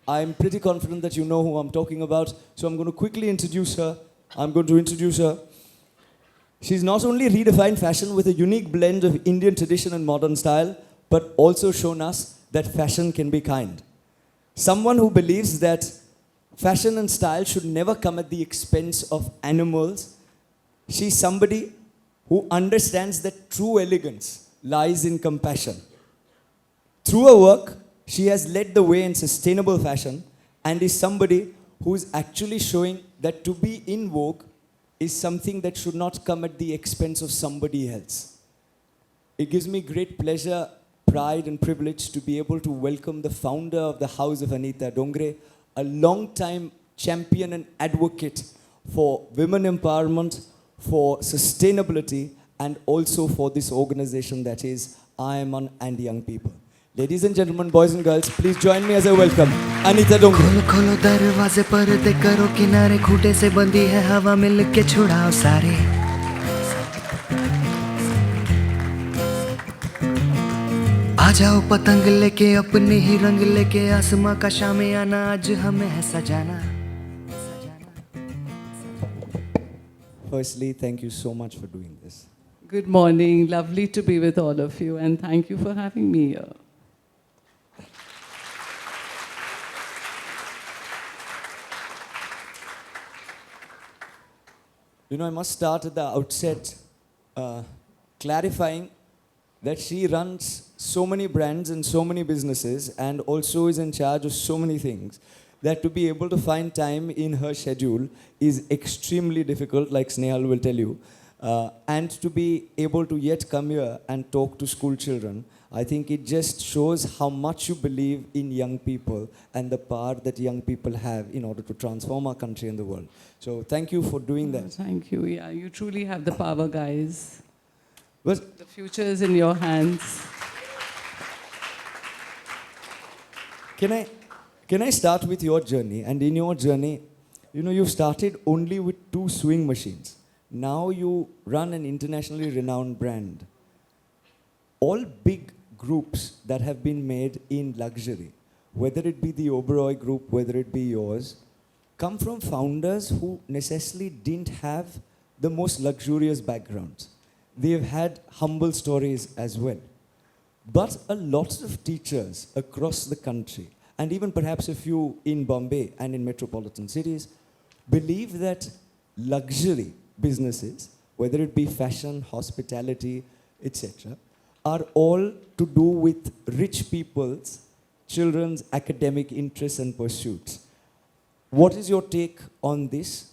I'm pretty confident that you know who I'm talking about, so I'm going to quickly introduce her. I'm going to introduce her. She's not only redefined fashion with a unique blend of Indian tradition and modern style, but also shown us that fashion can be kind. Someone who believes that fashion and style should never come at the expense of animals. She's somebody who understands that true elegance lies in compassion. Through her work, she has led the way in sustainable fashion and is somebody who is actually showing that to be in vogue is something that should not come at the expense of somebody else. It gives me great pleasure, pride and privilege to be able to welcome the founder of the House of Anita Dongre, a long-time champion and advocate for women empowerment, for sustainability, and also for this organization that is I.I.M.U.N and young people. Ladies and gentlemen, boys and girls, please join me as I welcome Anita Dongre. खोलो खोलो दरवाजे पर्दे करो किनारे खूंटे से बंदी है हवा मिल के छुड़ाओ सारे आ जाओ पतंग लेके अपने ही रंग लेके आसमां का शामे आना आज हमें है सजाना. Firstly, thank you so much for doing this. Good morning. Lovely to be with all of you, and thank you for having me here. You know, I must start at the outset clarifying that she runs so many brands and so many businesses and also is in charge of so many things that to be able to find time in her schedule is extremely difficult, like Snehal will tell you. And to be able to yet come here and talk to school children, I think it just shows how much you believe in young people and the power that young people have in order to transform our country and the world. So thank you for doing that. Thank you. Yeah, you truly have the power, guys. But The future is in your hands. can I start with your journey? And in your journey, you know, you started only with 2 sewing machines. Now you run an internationally renowned brand. All big groups that have been made in luxury, whether it be the Oberoi group, whether it be yours, come from founders who necessarily didn't have the most luxurious backgrounds. They've had humble stories as well. But a lot of teachers across the country, and even perhaps a few in Bombay and in metropolitan cities, believe that luxury businesses, whether it be fashion, hospitality, etc., are all to do with rich people's children's academic interests and pursuits. What is your take on this?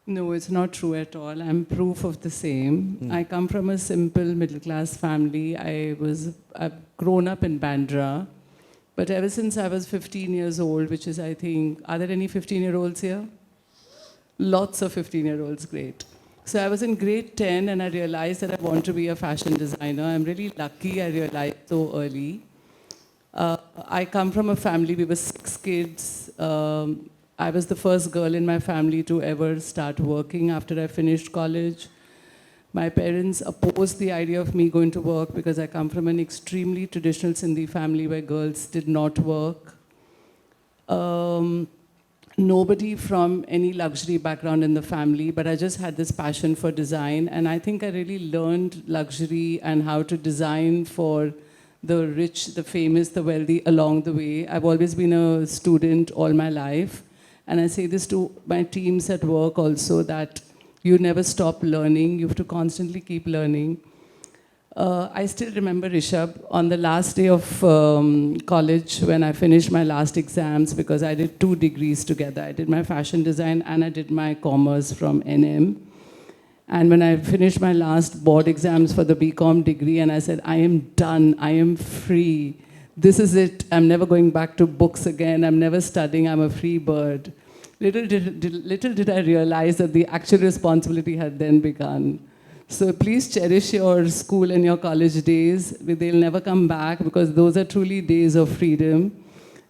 No, it's not true at all. I'm proof of the same. I come from a simple middle-class family. I've grown up in Bandra. But ever since I was 15 years old, which is, I think, are there any 15-year-olds here? Lots of 15-year-olds, great. So I was in grade 10 and I realized that I want to be a fashion designer. I'm really lucky I realized so early. I come from a family, we were 6 kids. I was the first girl in my family to ever start working after I finished college. My parents opposed the idea of me going to work because I come from an extremely traditional Sindhi family where girls did not work. Nobody from any luxury background in the family, but I just had this passion for design, and I think I really learned luxury and how to design for the rich, the famous, the wealthy along the way. I've always been a student all my life, and I say this to my teams at work also, that you never stop learning, you have to constantly keep learning. I still remember, Rishabh, on the last day of college when I finished my last exams, because I did 2 degrees together. I did my fashion design and I did my commerce from NM. And when I finished my last board exams for the BCom degree, and I said, I am done, I am free. This is it, I'm never going back to books again, I'm never studying, I'm a free bird. Little did I realize that the actual responsibility had then begun. So please cherish your school and your college days. They'll never come back because those are truly days of freedom.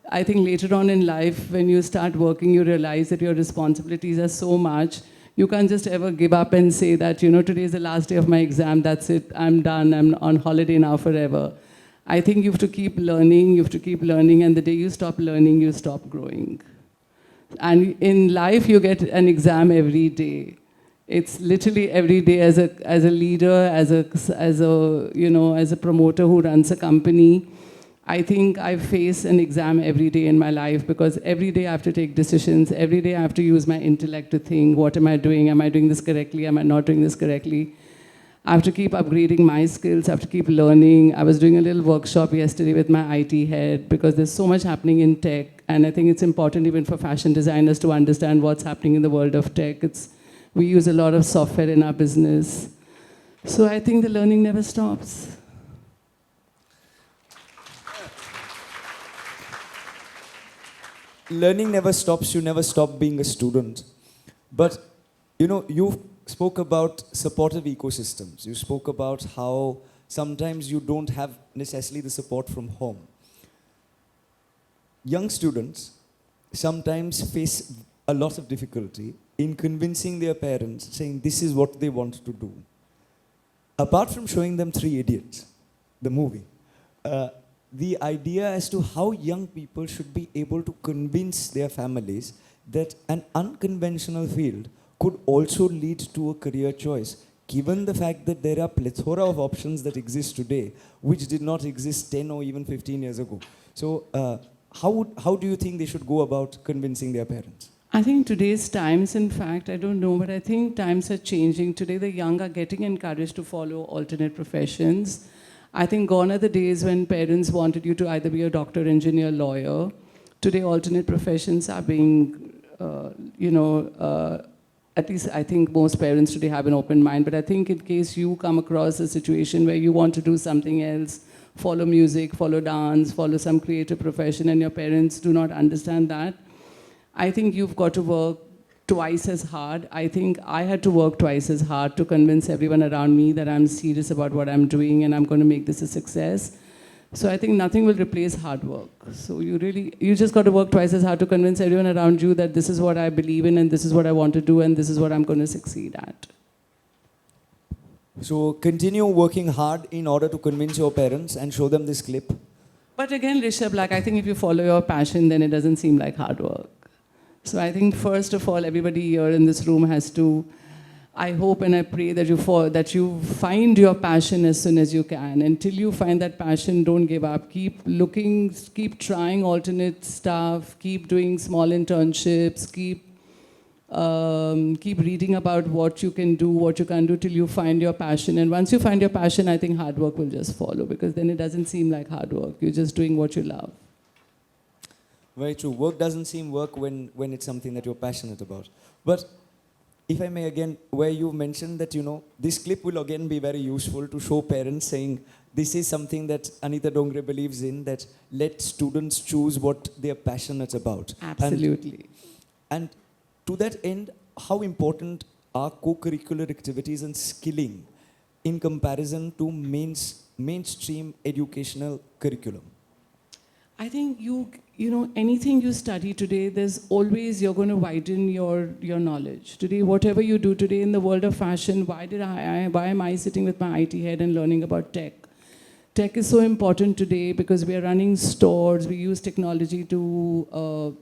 I think later on in life, when you start working, you realize that your responsibilities are so much. You can't just ever give up and say that, you know, today is the last day of my exam, that's it, I'm done, I'm on holiday now forever. I think you have to keep learning, and the day you stop learning, you stop growing. And in life, you get an exam every day. It's literally every day as a leader, as a promoter who runs a company. I think I face an exam every day in my life because every day I have to take decisions. Every day I have to use my intellect to think, what am I doing? Am I doing this correctly? Am I not doing this correctly? I have to keep upgrading my skills. I have to keep learning. I was doing a little workshop yesterday with my IT head because there's so much happening in tech. And I think it's important even for fashion designers to understand what's happening in the world of tech. We use a lot of software in our business. So I think the learning never stops. Learning never stops. You never stop being a student. But, you spoke about supportive ecosystems. You spoke about how sometimes you don't have necessarily the support from home. Young students sometimes face a lot of difficulty in convincing their parents, saying this is what they want to do. Apart from showing them Three Idiots, the movie, the idea as to how young people should be able to convince their families that an unconventional field could also lead to a career choice, given the fact that there are plethora of options that exist today, which did not exist 10 or even 15 years ago. So how do you think they should go about convincing their parents? I think today's times, in fact, I don't know, but I think times are changing. Today, the young are getting encouraged to follow alternate professions. I think gone are the days when parents wanted you to either be a doctor, engineer, lawyer. Today, alternate professions are being, at least I think most parents today have an open mind, but I think in case you come across a situation where you want to do something else, follow music, follow dance, follow some creative profession, and your parents do not understand that, I think you've got to work twice as hard. I think I had to work twice as hard to convince everyone around me that I'm serious about what I'm doing and I'm going to make this a success. So I think nothing will replace hard work. So you just got to work twice as hard to convince everyone around you that this is what I believe in and this is what I want to do and this is what I'm going to succeed at. So continue working hard in order to convince your parents and show them this clip. But again, Rishabh, I think if you follow your passion, then it doesn't seem like hard work. So I think first of all, everybody here in this room has to, I hope and I pray that you find your passion as soon as you can. Until you find that passion, don't give up. Keep looking, keep trying alternate stuff, keep doing small internships, keep reading about what you can do, what you can do till you find your passion. And once you find your passion, I think hard work will just follow because then it doesn't seem like hard work. You're just doing what you love. Very true. Work doesn't seem work when it's something that you're passionate about. But if I may again, where you mentioned that, this clip will again be very useful to show parents saying, this is something that Anita Dongre believes in, that let students choose what they're passionate about. Absolutely. And to that end, how important are co-curricular activities and skilling in comparison to mainstream educational curriculum? I think anything you study today, there's always, you're going to widen your knowledge. Today, whatever you do today in the world of fashion, why am I sitting with my IT head and learning about tech? Tech is so important today because we are running stores, we use technology to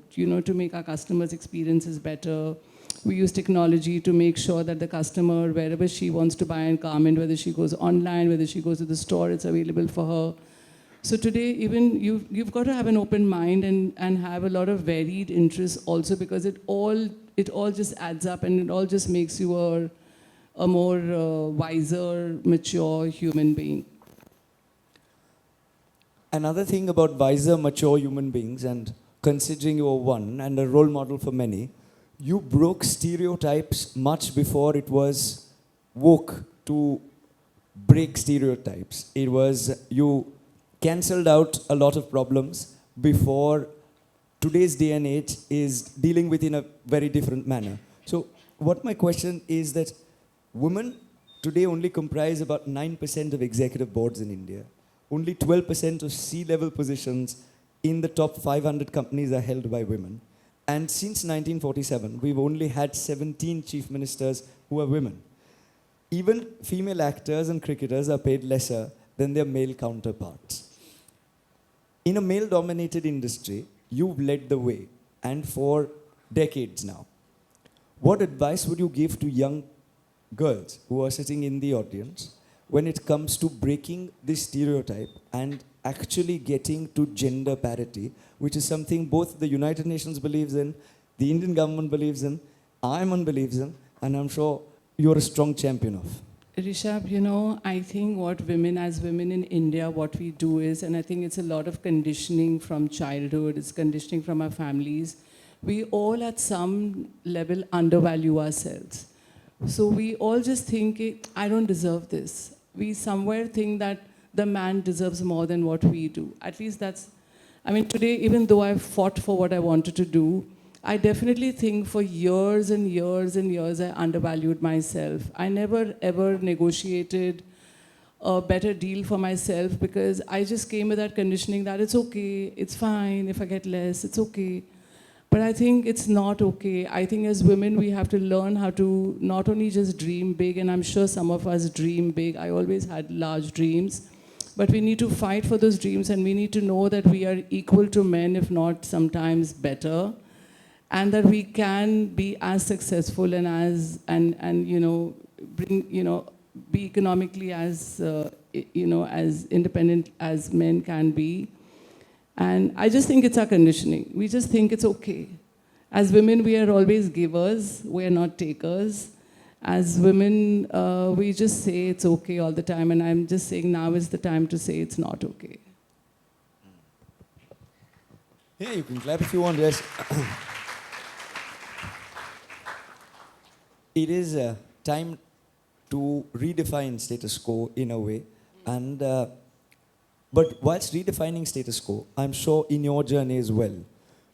make our customers' experiences better. We use technology to make sure that the customer, wherever she wants to buy a garment, whether she goes online, whether she goes to the store, it's available for her. So today, even you've got to have an open mind and have a lot of varied interests also because it all just adds up and it all just makes you a more wiser, mature human being. Another thing about wiser, mature human beings, and considering you are one and a role model for many, you broke stereotypes much before it was woke to break stereotypes. It was you cancelled out a lot of problems before today's day and age is dealing with in a very different manner. So what my question is that women today only comprise about 9% of executive boards in India. Only 12% of C-level positions in the top 500 companies are held by women. And since 1947, we've only had 17 chief ministers who are women. Even female actors and cricketers are paid lesser than their male counterparts. in a male-dominated industry, you've led the way, and for decades now. What advice would you give to young girls who are sitting in the audience when it comes to breaking this stereotype and actually getting to gender parity, which is something both the United Nations believes in, the Indian government believes in, I.I.M.U.N believes in, and I'm sure you're a strong champion of? Rishabh, you know, I think what women, as women in India, what we do is, and I think it's a lot of conditioning from childhood, it's conditioning from our families. We all at some level undervalue ourselves. So we all just think, I don't deserve this. We somewhere think that the man deserves more than what we do. At least that's, I mean, today, even though I fought for what I wanted to do, I definitely think for years and years and years I undervalued myself. I never ever negotiated a better deal for myself because I just came with that conditioning that it's okay, it's fine if I get less, it's okay. But I think it's not okay. I think as women we have to learn how to not only just dream big, and I'm sure some of us dream big. I always had large dreams. But we need to fight for those dreams, and we need to know that we are equal to men, if not sometimes better. And that we can be as successful and as you know, bring, you know, be economically as you know, as independent as men can be. And I just think it's our conditioning. We just think it's okay. As women, we are always givers. We are not takers. As women, we just say it's okay all the time. And I'm just saying now is the time to say it's not okay. Yeah, you can clap if you want, yes. It is time to redefine status quo in a way. And, but whilst redefining status quo, I'm sure in your journey as well,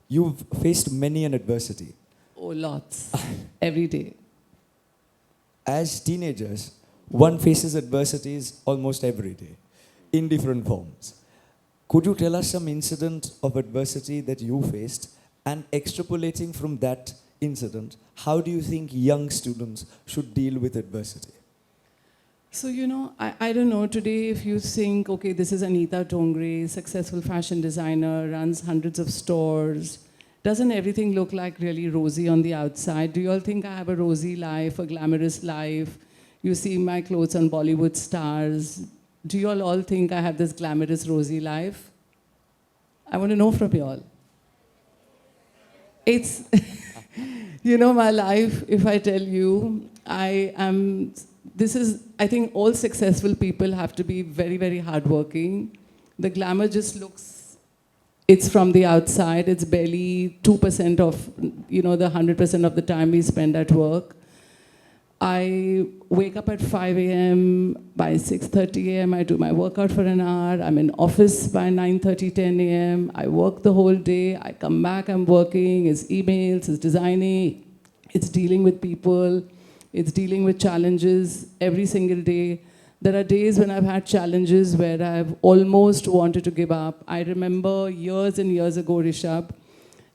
you've faced many an adversity. Oh, lots. Every day. As teenagers, one faces adversities almost every day, in different forms. Could you tell us some incident of adversity that you faced, and extrapolating from that incident, how do you think young students should deal with adversity? So, you know, I don't know, today if you think, okay, this is Anita Dongre, successful fashion designer, runs hundreds of stores, doesn't everything look like really rosy on the outside? Do you all think I have a rosy life, a glamorous life? You see my clothes on Bollywood stars. Do you all think I have this glamorous, rosy life? I want to know from you all. It's, you know, my life, if I tell you, I think all successful people have to be very, very hardworking. The glamour just looks, it's from the outside. It's barely 2% of, you know, the 100% of the time we spend at work. I wake up at 5 a.m. By 6:30 a.m. I do my workout for an hour. I'm in office by 9:30, 10 a.m. I work the whole day. I come back, I'm working. It's emails, it's designing, it's dealing with people, it's dealing with challenges every single day. There are days when I've had challenges where I've almost wanted to give up. I remember years and years ago, Rishabh,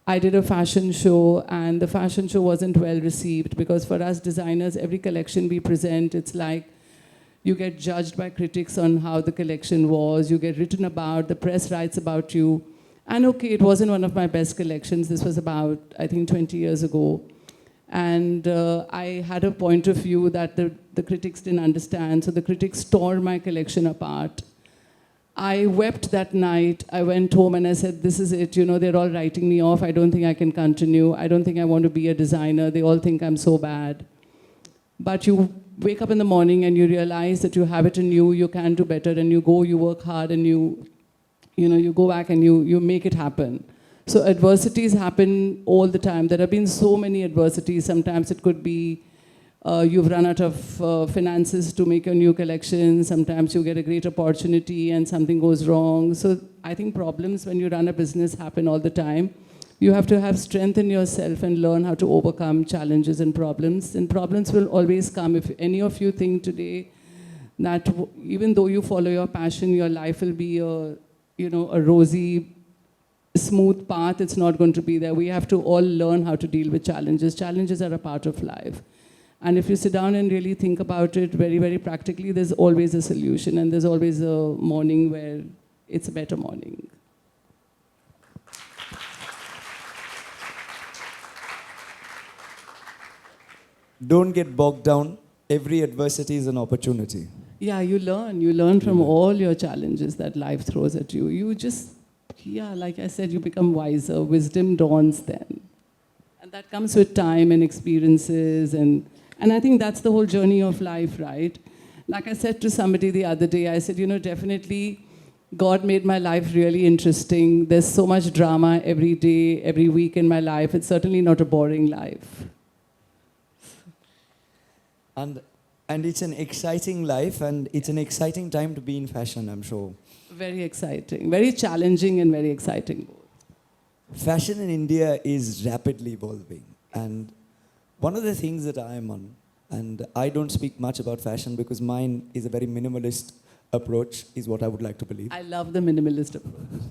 I did a fashion show, and the fashion show wasn't well received because for us designers, every collection we present, it's like you get judged by critics on how the collection was, you get written about, the press writes about you. And okay, it wasn't one of my best collections. This was about, I think, 20 years ago. And I had a point of view that the critics didn't understand, so the critics tore my collection apart. I wept that night. I went home and I said, this is it, you know, they're all writing me off. I don't think I can continue. I don't think I want to be a designer. They all think I'm so bad. But you wake up in the morning and you realize that you have it in you, you can do better, and you go, you work hard, and you go back and you make it happen. So adversities happen all the time. There have been so many adversities. Sometimes it could be you've run out of finances to make your new collection. Sometimes you get a great opportunity and something goes wrong. So I think problems when you run a business happen all the time. You have to have strength in yourself and learn how to overcome challenges and problems. And problems will always come. If any of you think today that even though you follow your passion, your life will be a rosy, smooth path, it's not going to be there. We have to all learn how to deal with challenges. Challenges are a part of life. And if you sit down and really think about it very, very practically, there's always a solution, and there's always a morning where it's a better morning. don't get bogged down. Every adversity is an opportunity. Yeah, you learn from all your challenges that life throws at you. You just, yeah, like I said, you become wiser. Wisdom dawns then. And that comes with time and experiences. And I think that's the whole journey of life, right? Like I said to somebody the other day, I said, definitely God made my life really interesting. There's so much drama every day, every week in my life. It's certainly not a boring life. And it's an exciting life, and it's an exciting time to be in fashion, I'm sure. Very exciting, very challenging and very exciting. Fashion in India is rapidly evolving. And one of the things that I am on, and I don't speak much about fashion because mine is a very minimalist approach, is what I would like to believe. I love the minimalist approach.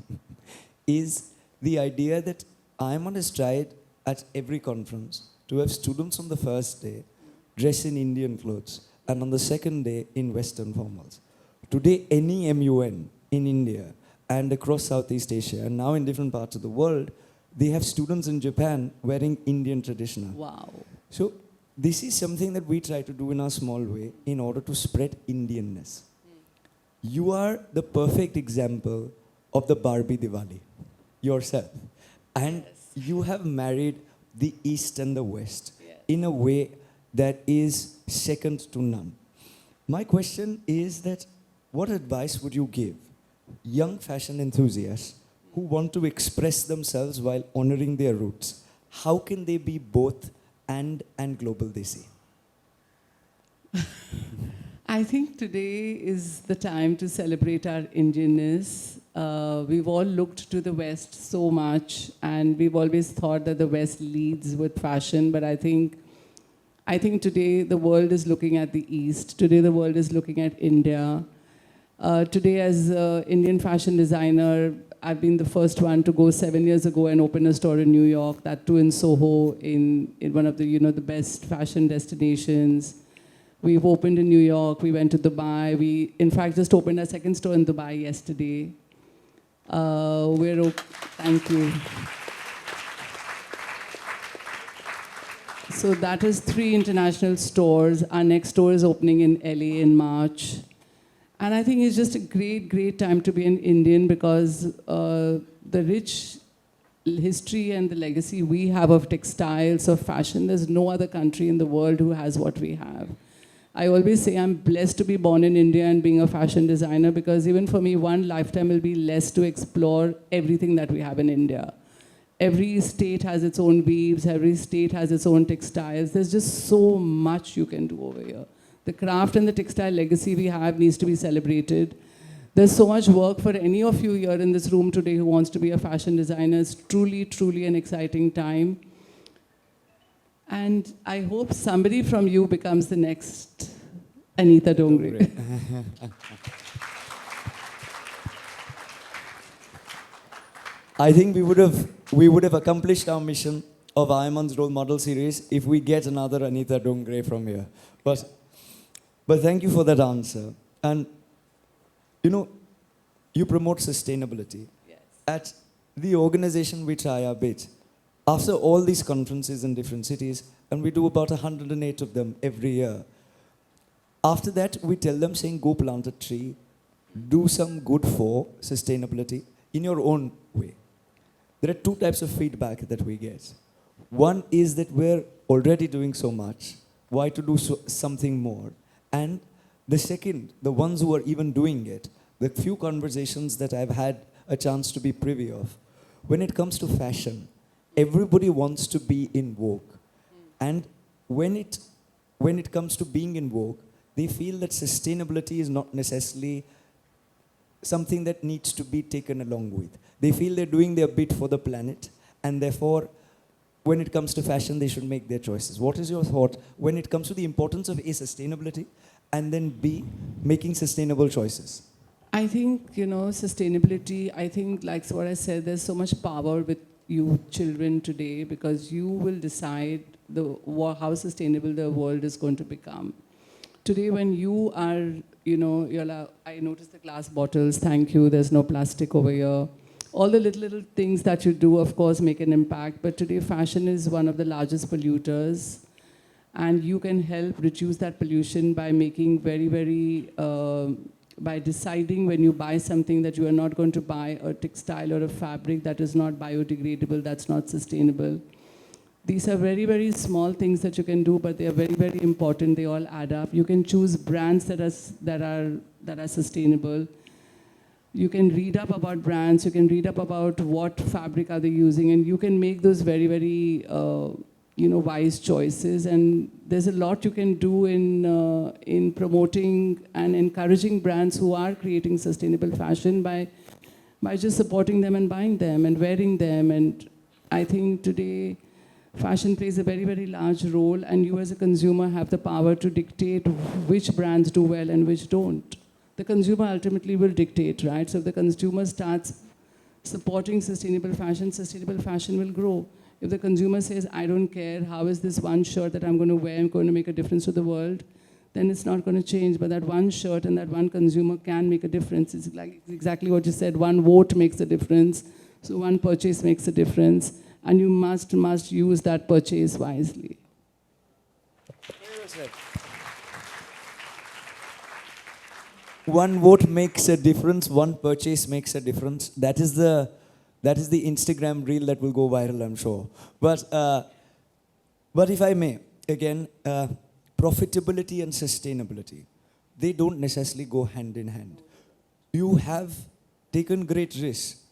Is the idea that I.I.M.U.N has tried at every conference to have students on the first day dress in Indian clothes, and on the second day in Western formals. Today, any I.I.M.U.N in India and across Southeast Asia, and now in different parts of the world, they have students in Japan wearing Indian traditional. Wow. So this is something that we try to do in our small way in order to spread Indianness. You are the perfect example of the Barbie Diwali yourself. And you have married the East and the West in a way that is second to none. My question is that what advice would you give young fashion enthusiasts who want to express themselves while honoring their roots? How can they be both and global, they say? I think today is the time to celebrate our Indianness. We've all looked to the West so much, and we've always thought that the West leads with fashion, but I think today the world is looking at the East. Today the world is looking at India. Today, as an Indian fashion designer, I've been the first one to go 7 years ago and open a store in New York, that too in Soho, in one of the the best fashion destinations. We've opened in New York. We went to Dubai. We, in fact, just opened our second store in Dubai yesterday. Thank you. So that is 3 international stores. Our next store is opening in LA in March. And I think it's just a great, great time to be an Indian because the rich history and the legacy we have of textiles, of fashion, there's no other country in the world who has what we have. I always say I'm blessed to be born in India and being a fashion designer because even for me, one lifetime will be less to explore everything that we have in India. Every state has its own weaves, every state has its own textiles. There's just so much you can do over here. The craft and the textile legacy we have needs to be celebrated. There's so much work for any of you here in this room today who wants to be a fashion designer. It's truly, truly an exciting time. And I hope somebody from you becomes the next Anita Dongre. I think we would have accomplished our mission of I.I.M.U.N's role model series if we get another Anita Dongre from here. But thank you for that answer. And you promote sustainability. Yes. At the organization we try our bit. After all these conferences in different cities, and we do about 108 of them every year, after that we tell them saying, go plant a tree, do some good for sustainability in your own way. There are 2 types of feedback that we get. One is that we're already doing so much, why to do something more? And the second, the ones who are even doing it, the few conversations that I've had a chance to be privy of, when it comes to fashion, everybody wants to be in vogue. And when it comes to being in vogue, they feel that sustainability is not necessarily something that needs to be taken along with. They feel they're doing their bit for the planet, and therefore, when it comes to fashion, they should make their choices. What is your thought when it comes to the importance of A, sustainability, and then B, making sustainable choices? I think, sustainability, I think, like what I said, there's so much power with you children today because you will decide how sustainable the world is going to become. Today, when you are, I noticed the glass bottles, thank you, there's no plastic over here. All the little things that you do, of course, make an impact. But today, fashion is one of the largest polluters. And you can help reduce that pollution by making by deciding when you buy something that you are not going to buy a textile or a fabric that is not biodegradable, that's not sustainable. These are very, very small things that you can do, but they are very, very important. They all add up. You can choose brands that are sustainable. You can read up about brands. You can read up about what fabric are they using, and you can make those very, very wise choices. And there's a lot you can do in promoting and encouraging brands who are creating sustainable fashion by just supporting them and buying them and wearing them. And I think today fashion plays a very, very large role, and you as a consumer have the power to dictate which brands do well and which don't. The consumer ultimately will dictate, right? So if the consumer starts supporting sustainable fashion will grow. If the consumer says, I don't care, how is this one shirt that I'm going to wear, I'm going to make a difference to the world, then it's not going to change. But that one shirt and that one consumer can make a difference. It's like exactly what you said, one vote makes a difference. So one purchase makes a difference. And you must use that purchase wisely. One vote makes a difference, one purchase makes a difference. That is the Instagram reel that will go viral, I'm sure. But if I may, again, profitability and sustainability, they don't necessarily go hand in hand. You have taken great risks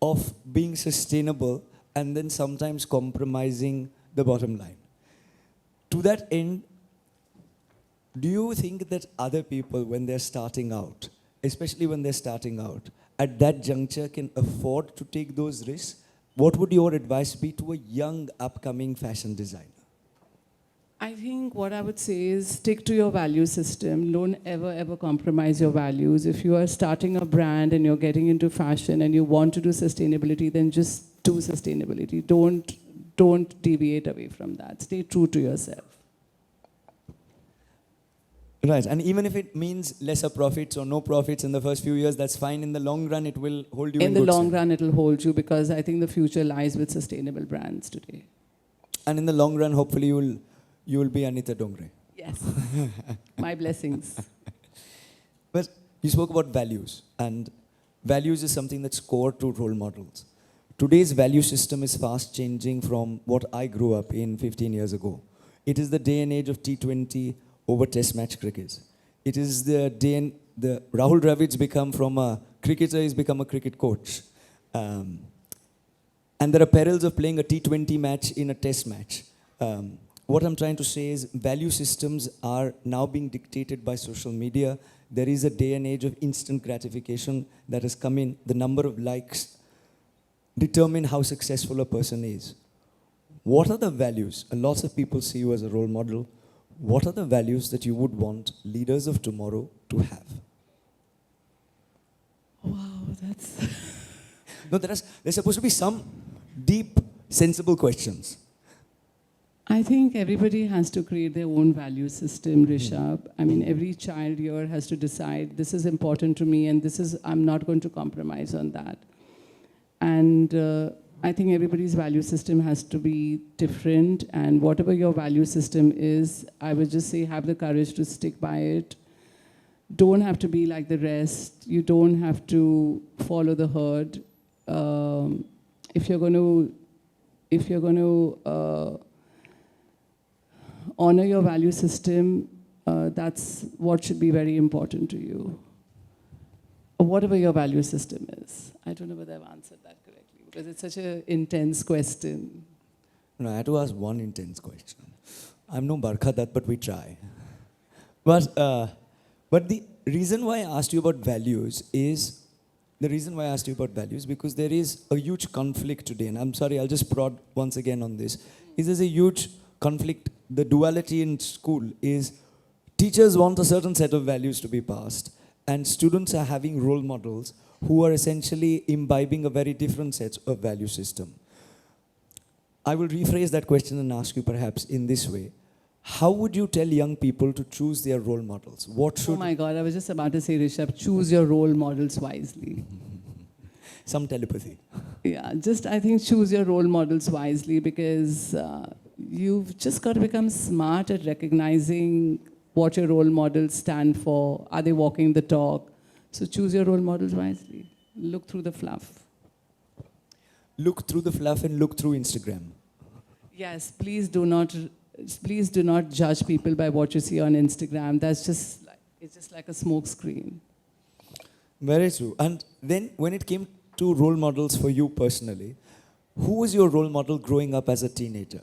of being sustainable and then sometimes compromising the bottom line. To that end, do you think that other people, when they're starting out, especially when they're starting out, at that juncture can afford to take those risks? What would your advice be to a young, upcoming fashion designer? I think what I would say is stick to your value system. Don't ever compromise your values. If you are starting a brand and you're getting into fashion and you want to do sustainability, then just do sustainability. Don't deviate away from that. Stay true to yourself. Right, and even if it means lesser profits or no profits in the first few years, that's fine. In the long run, it will hold you in the good long stead. run, it will hold you, because I think the future lies with sustainable brands today. And in the long run, hopefully you will be Anita Dongre. Yes. My blessings. But you spoke about values, and values is something that's core to role models. Today's value system is fast changing from what I grew up in 15 years ago. It is the day and age of T20 over test match cricket. It is the day the Rahul Dravid's become from a cricketer, he's become a cricket coach. And there are perils of playing a T20 match in a test match. What I'm trying to say is value systems are now being dictated by social media. There is a day and age of instant gratification that has come in. The number of likes determine how successful a person is. What are the values? Lots of people see you as a role model. What are the values that you would want leaders of tomorrow to have? Wow, that's... No, there's supposed to be some deep, sensible questions. I think everybody has to create their own value system, Rishabh. I mean, every child here has to decide, this is important to me, and I'm not going to compromise on that. And I think everybody's value system has to be different, and whatever your value system is, I would just say have the courage to stick by it. Don't have to be like the rest. You don't have to follow the herd. If you're going to honor your value system, that's what should be very important to you. Or whatever your value system is. I don't know whether I've answered that correctly, because it's such an intense question. No, I had to ask one intense question. I'm no Barkha Dutt, but we try. But the reason why I asked you about values is, because there is a huge conflict today, and I'm sorry, I'll just prod once again on this, is there's a huge conflict. The duality in school is teachers want a certain set of values to be passed, and students are having role models who are essentially imbibing a very different set of value system. I will rephrase that question and ask you perhaps in this way. How would you tell young people to choose their role models? What should... Oh my God, I was just about to say, Rishabh, choose your role models wisely. Some telepathy. Yeah, just I think choose your role models wisely because you've just got to become smart at recognizing what your role models stand for. Are they walking the talk? So choose your role models wisely. Look through the fluff. Look through the fluff and look through Instagram. Yes, please do not judge people by what you see on Instagram. It's just like a smoke screen. Very true. And then when it came to role models for you personally, who was your role model growing up as a teenager?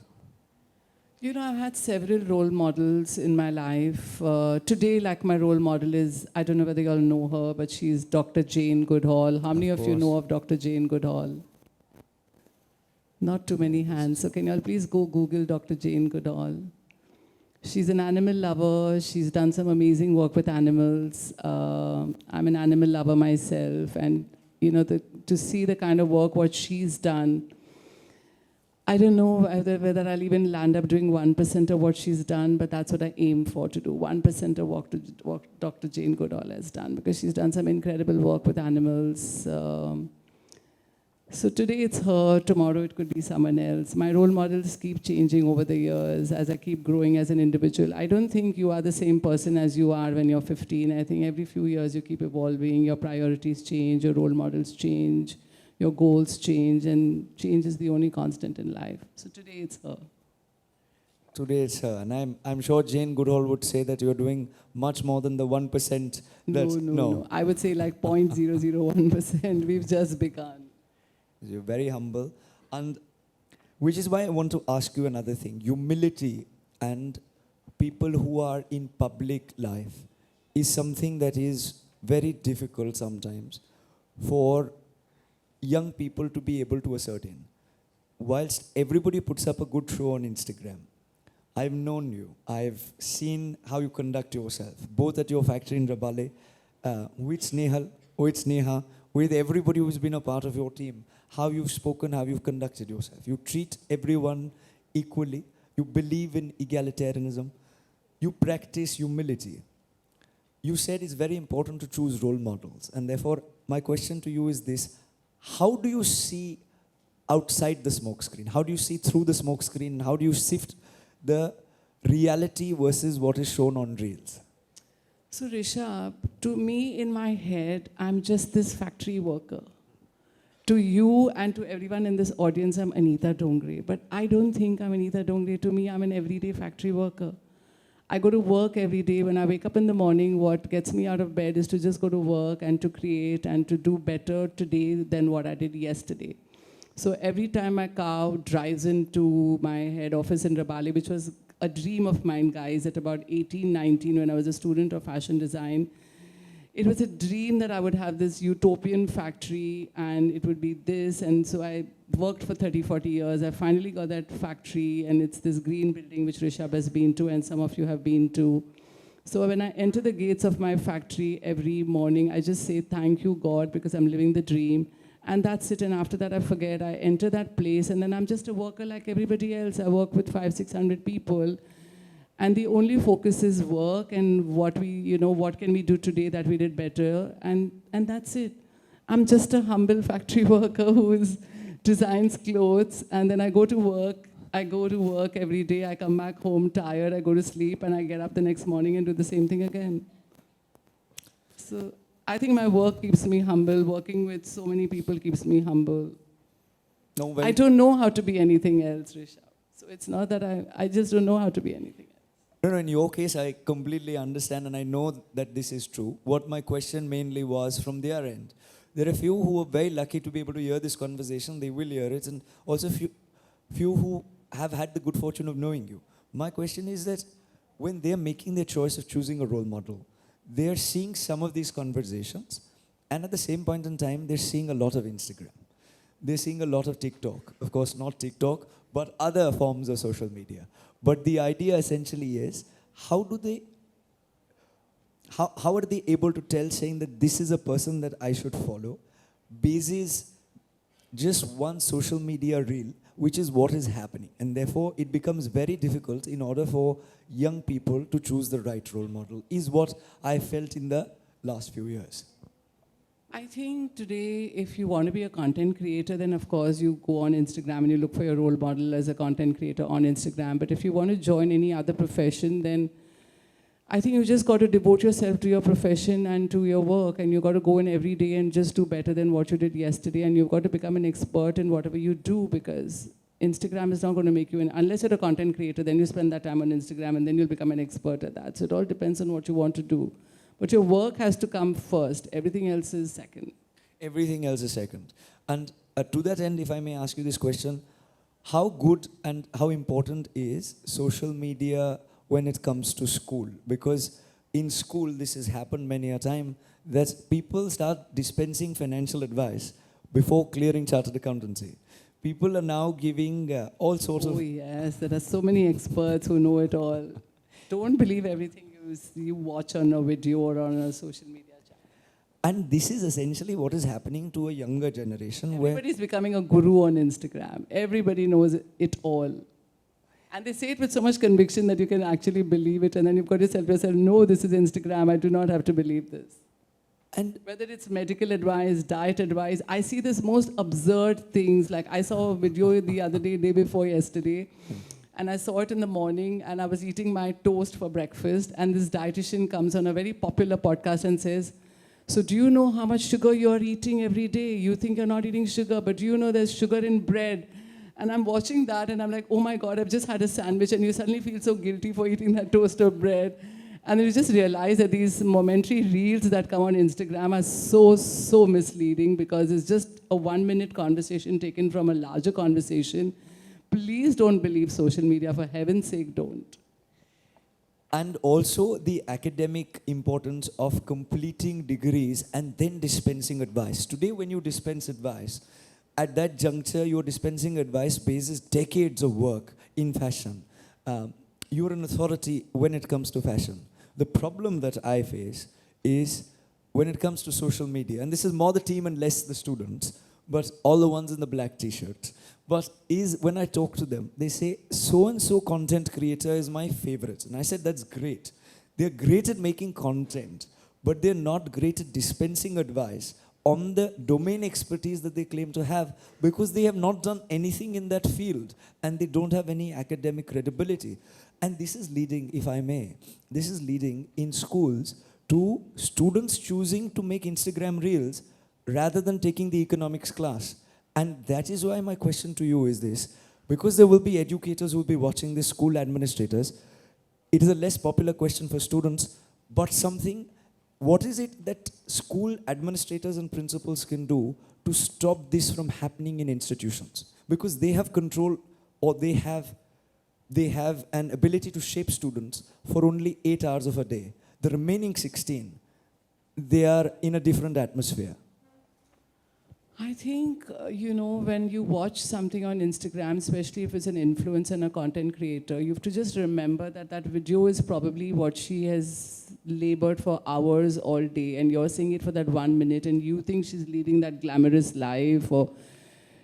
You know, I've had several role models in my life. Today, like my role model is, I don't know whether you all know her, but she's Dr. Jane Goodall. How many of you know of Dr. Jane Goodall? Not too many hands. So can you all please go Google Dr. Jane Goodall? She's an animal lover. She's done some amazing work with animals. I'm an animal lover myself. And, you know, to see the kind of work, what she's done, I don't know whether I'll even land up doing 1% of what she's done, but that's what I aim for, to do 1% of what Dr. Jane Goodall has done, because she's done some incredible work with animals. So today it's her, tomorrow it could be someone else. My role models keep changing over the years as I keep growing as an individual. I don't think you are the same person as you are when you're 15. I think every few years you keep evolving, your priorities change, your role models change, your goals change, and change is the only constant in life. So today it's her. Today it's her. And I'm sure Jane Goodall would say that you're doing much more than the 1%. No. I would say like 0.001%. We've just begun. You're very humble. And which is why I want to ask you another thing. Humility and people who are in public life is something that is very difficult sometimes for young people to be able to ascertain. Whilst everybody puts up a good show on Instagram, I've known you. I've seen how you conduct yourself, both at your factory in Rabale, with Snehal, with Sneha, with everybody who's been a part of your team, how you've spoken, how you've conducted yourself. You treat everyone equally. You believe in egalitarianism. You practice humility. You said it's very important to choose role models. And therefore, my question to you is this. How do you see outside the smoke screen? How do you see through the smoke screen? How do you sift the reality versus what is shown on reels? So Rishabh, to me in my head, I'm just this factory worker. To you and to everyone in this audience, I'm Anita Dongre. But I don't think I'm Anita Dongre. To me, I'm an everyday factory worker. I go to work every day. When I wake up in the morning, what gets me out of bed is to just go to work and to create and to do better today than what I did yesterday. So every time my car drives into my head office in Rabale, which was a dream of mine, guys, at about 18, 19, when I was a student of fashion design, it was a dream that I would have this utopian factory and it would be this. And so I worked for 30, 40 years. I finally got that factory, and it's this green building which Rishabh has been to and some of you have been to. So when I enter the gates of my factory every morning, I just say, thank you, God, because I'm living the dream. And that's it. And after that, I forget. I enter that place, and then I'm just a worker like everybody else. I work with 500, 600 people. And the only focus is work and what can we do today that we did better, and that's it. I'm just a humble factory worker who designs clothes, and then I go to work. I go to work every day. I come back home tired. I go to sleep, and I get up the next morning and do the same thing again. So I think my work keeps me humble. Working with so many people keeps me humble. No, I don't know how to be anything else, Rishabh. So it's not that I just don't know how to be anything else. No, in your case, I completely understand, and I know that this is true. What my question mainly was from their end. There are few who are very lucky to be able to hear this conversation. They will hear it, and also few who have had the good fortune of knowing you. My question is that when they're making their choice of choosing a role model, they're seeing some of these conversations, and at the same point in time, they're seeing a lot of Instagram. They're seeing a lot of TikTok. Of course, not TikTok, but other forms of social media. But the idea essentially is, how are they able to tell, saying that this is a person that I should follow, basis just one social media reel, which is what is happening. And therefore, it becomes very difficult in order for young people to choose the right role model, is what I felt in the last few years. I think today, if you want to be a content creator, then of course you go on Instagram and you look for your role model as a content creator on Instagram. But if you want to join any other profession, then I think you just got to devote yourself to your profession and to your work, and you got to go in every day and just do better than what you did yesterday, and you've got to become an expert in whatever you do, because Instagram is not going to make you unless you're a content creator, then you spend that time on Instagram and then you'll become an expert at that. So it all depends on what you want to do. But your work has to come first. Everything else is second. Everything else is second. And to that end, if I may ask you this question, how good and how important is social media when it comes to school? Because in school, this has happened many a time, that people start dispensing financial advice before clearing chartered accountancy. People are now giving all sorts of... Oh yes, there are so many experts who know it all. Don't believe everything you watch on a video or on a social media channel. And this is essentially what is happening to a younger generation. Everybody's becoming a guru on Instagram. Everybody knows it all. And they say it with so much conviction that you can actually believe it, and then you've got to tell yourself, no, this is Instagram, I do not have to believe this. And whether it's medical advice, diet advice, I see this most absurd things. Like I saw a video the other day before yesterday, and I saw it in the morning, and I was eating my toast for breakfast, and this dietitian comes on a very popular podcast and says, so do you know how much sugar you're eating every day? You think you're not eating sugar, but do you know there's sugar in bread? And I'm watching that, and I'm like, oh my God, I've just had a sandwich, and you suddenly feel so guilty for eating that toast of bread. And you just realize that these momentary reels that come on Instagram are so misleading, because it's just a 1-minute conversation taken from a larger conversation. Please don't believe social media, for heaven's sake, don't. And also the academic importance of completing degrees and then dispensing advice. Today, when you dispense advice, at that juncture, you're dispensing advice basis decades of work in fashion. You're an authority when it comes to fashion. The problem that I face is when it comes to social media, and this is more the team and less the students, but all the ones in the black t-shirts, but is when I talk to them, they say, so-and-so content creator is my favorite. And I said, that's great. They're great at making content, but they're not great at dispensing advice on the domain expertise that they claim to have, because they have not done anything in that field and they don't have any academic credibility. And this is leading, if I may, this is leading in schools to students choosing to make Instagram reels rather than taking the economics class. And that is why my question to you is this, because there will be educators who will be watching this, school administrators. It is a less popular question for students, but something. What is it that school administrators and principals can do to stop this from happening in institutions? Because they have control, or they have an ability to shape students for only 8 hours of a day. The remaining 16, they are in a different atmosphere. I think, when you watch something on Instagram, especially if it's an influencer and a content creator, you have to just remember that that video is probably what she has labored for hours all day, and you're seeing it for that 1 minute, and you think she's leading that glamorous life, or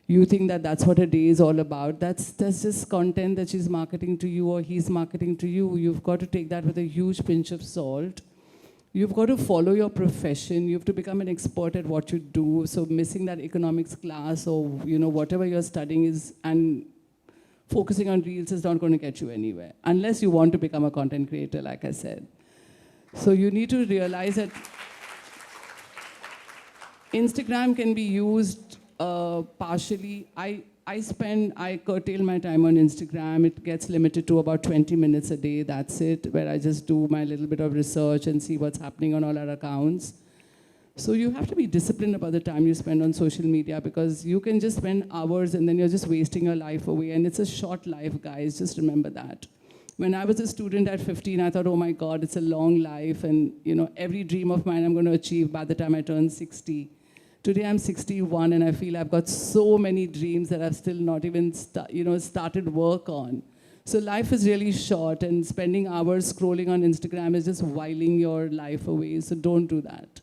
you think that that's what her day is all about. That's just content that she's marketing to you, or he's marketing to you. You've got to take that with a huge pinch of salt. You've got to follow your profession. You have to become an expert at what you do. So missing that economics class, or whatever you're studying is, and focusing on reels is not going to get you anywhere, unless you want to become a content creator, like I said. So you need to realize that Instagram can be used partially. I curtail my time on Instagram. It gets limited to about 20 minutes a day, that's it, where I just do my little bit of research and see what's happening on all our accounts. So you have to be disciplined about the time you spend on social media, because you can just spend hours and then you're just wasting your life away. And it's a short life, guys, just remember that. When I was a student at 15, I thought, oh my God, it's a long life, and every dream of mine I'm going to achieve by the time I turn 60. Today I'm 61, and I feel I've got so many dreams that I've still not even started work on. So life is really short, and spending hours scrolling on Instagram is just whiling your life away. So don't do that.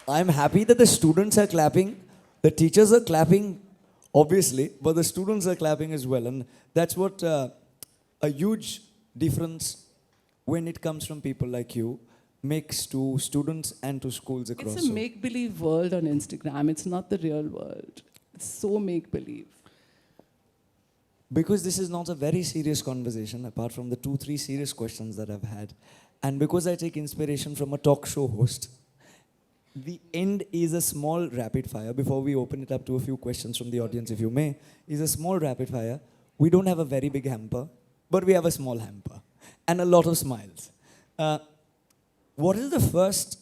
I'm happy that the students are clapping, the teachers are clapping, obviously, but the students are clapping as well. And that's what a huge difference when it comes from people like you, makes to students and to schools across? It's a make-believe world on Instagram. It's not the real world. It's so make-believe. Because this is not a very serious conversation, apart from the 2-3 serious questions that I've had, and because I take inspiration from a talk show host, the end is a small rapid fire. Before we open it up to a few questions from the audience, if you may, is a small rapid fire. We don't have a very big hamper, but we have a small hamper and a lot of smiles. What is the first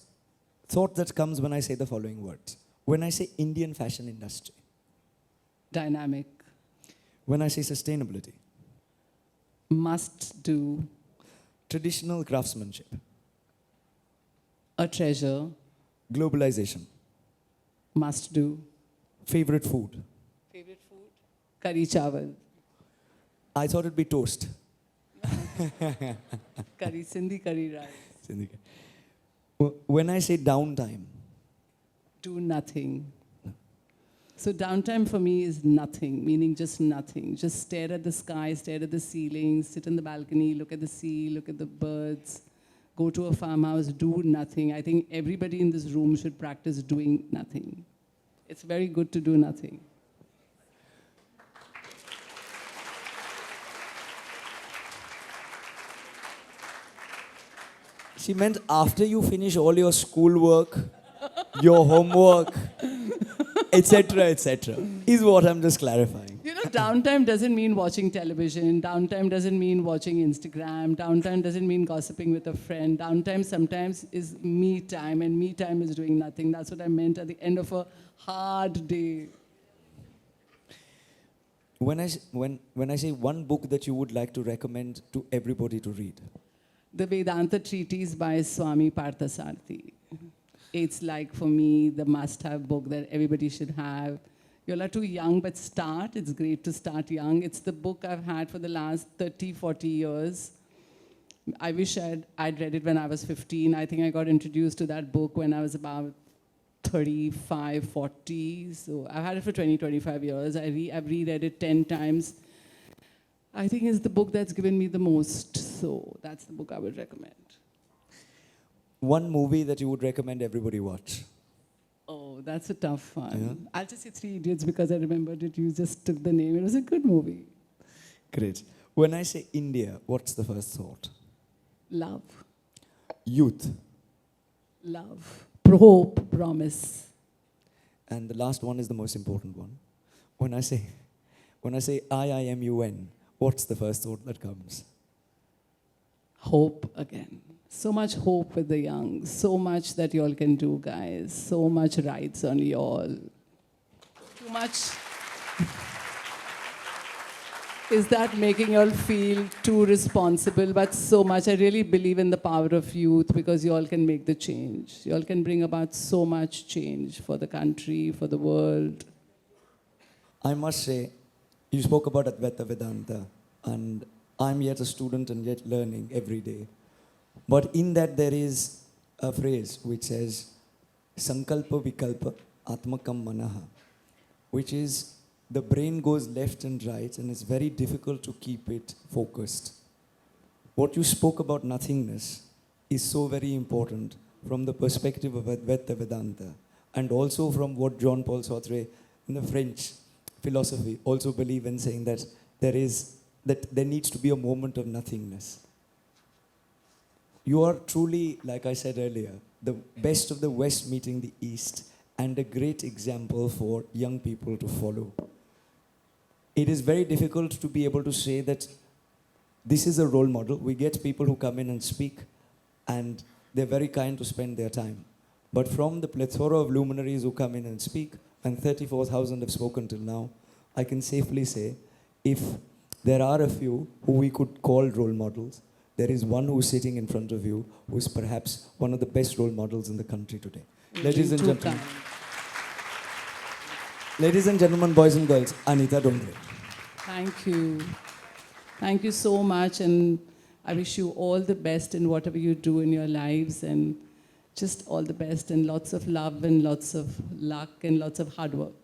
thought that comes when I say the following words? When I say Indian fashion industry? Dynamic. When I say sustainability? Must do. Traditional craftsmanship? A treasure. Globalization? Must do. Favorite food? Favorite food? Curry chawal. I thought it'd be toast. Curry, Sindhi curry rice. When I say downtime? Do nothing. So downtime for me is nothing, meaning just nothing. Just stare at the sky, stare at the ceiling, sit in the balcony, look at the sea, look at the birds, go to a farmhouse, do nothing. I think everybody in this room should practice doing nothing. It's very good to do nothing. She meant after you finish all your schoolwork, your homework, etc., etc., is what I'm just clarifying. You know, downtime doesn't mean watching television. Downtime doesn't mean watching Instagram. Downtime doesn't mean gossiping with a friend. Downtime sometimes is me time, and me time is doing nothing. That's what I meant at the end of a hard day. When I say one book that you would like to recommend to everybody to read? The Vedanta Treatise by Swami Parthasarathi. It's like, for me, the must-have book that everybody should have. You all are too young, but start. It's great to start young. It's the book I've had for the last 30, 40 years. I wish I'd read it when I was 15. I think I got introduced to that book when I was about 35, 40. So I've had it for 20, 25 years. I've reread it 10 times. I think it's the book that's given me the most. So that's the book I would recommend. One movie that you would recommend everybody watch? Oh, that's a tough one. Yeah. I'll just say Three Idiots because I remembered it. You just took the name. It was a good movie. Great. When I say India, what's the first thought? Love. Youth. Love. Hope. Promise. And the last one is the most important one. When I say I.I.M.U.N, what's the first thought that comes? Hope again. So much hope with the young. So much that you all can do, guys. So much rights on you all. Too much. Is that making you all feel too responsible? But so much. I really believe in the power of youth because you all can make the change. You all can bring about so much change for the country, for the world. I must say, you spoke about Advaita Vedanta, and I'm yet a student and yet learning every day. But in that there is a phrase which says, Sankalpa Vikalpa Atmakam Manaha, which is the brain goes left and right and it's very difficult to keep it focused. What you spoke about nothingness is so very important from the perspective of Advaita Vedanta and also from what Jean-Paul Sartre in the French philosophy also believe in, saying that there needs to be a moment of nothingness. You are truly, like I said earlier, the best of the West meeting the East and a great example for young people to follow. It is very difficult to be able to say that this is a role model. We get people who come in and speak and they're very kind to spend their time. But from the plethora of luminaries who come in and speak, and 34,000 have spoken till now, I can safely say, if there are a few who we could call role models, there is one who's sitting in front of you who is perhaps one of the best role models in the country today. Ladies and gentlemen, boys and girls, Anita Dongre. Thank you. Thank you so much, and I wish you all the best in whatever you do in your lives, and just all the best, and lots of love and lots of luck and lots of hard work.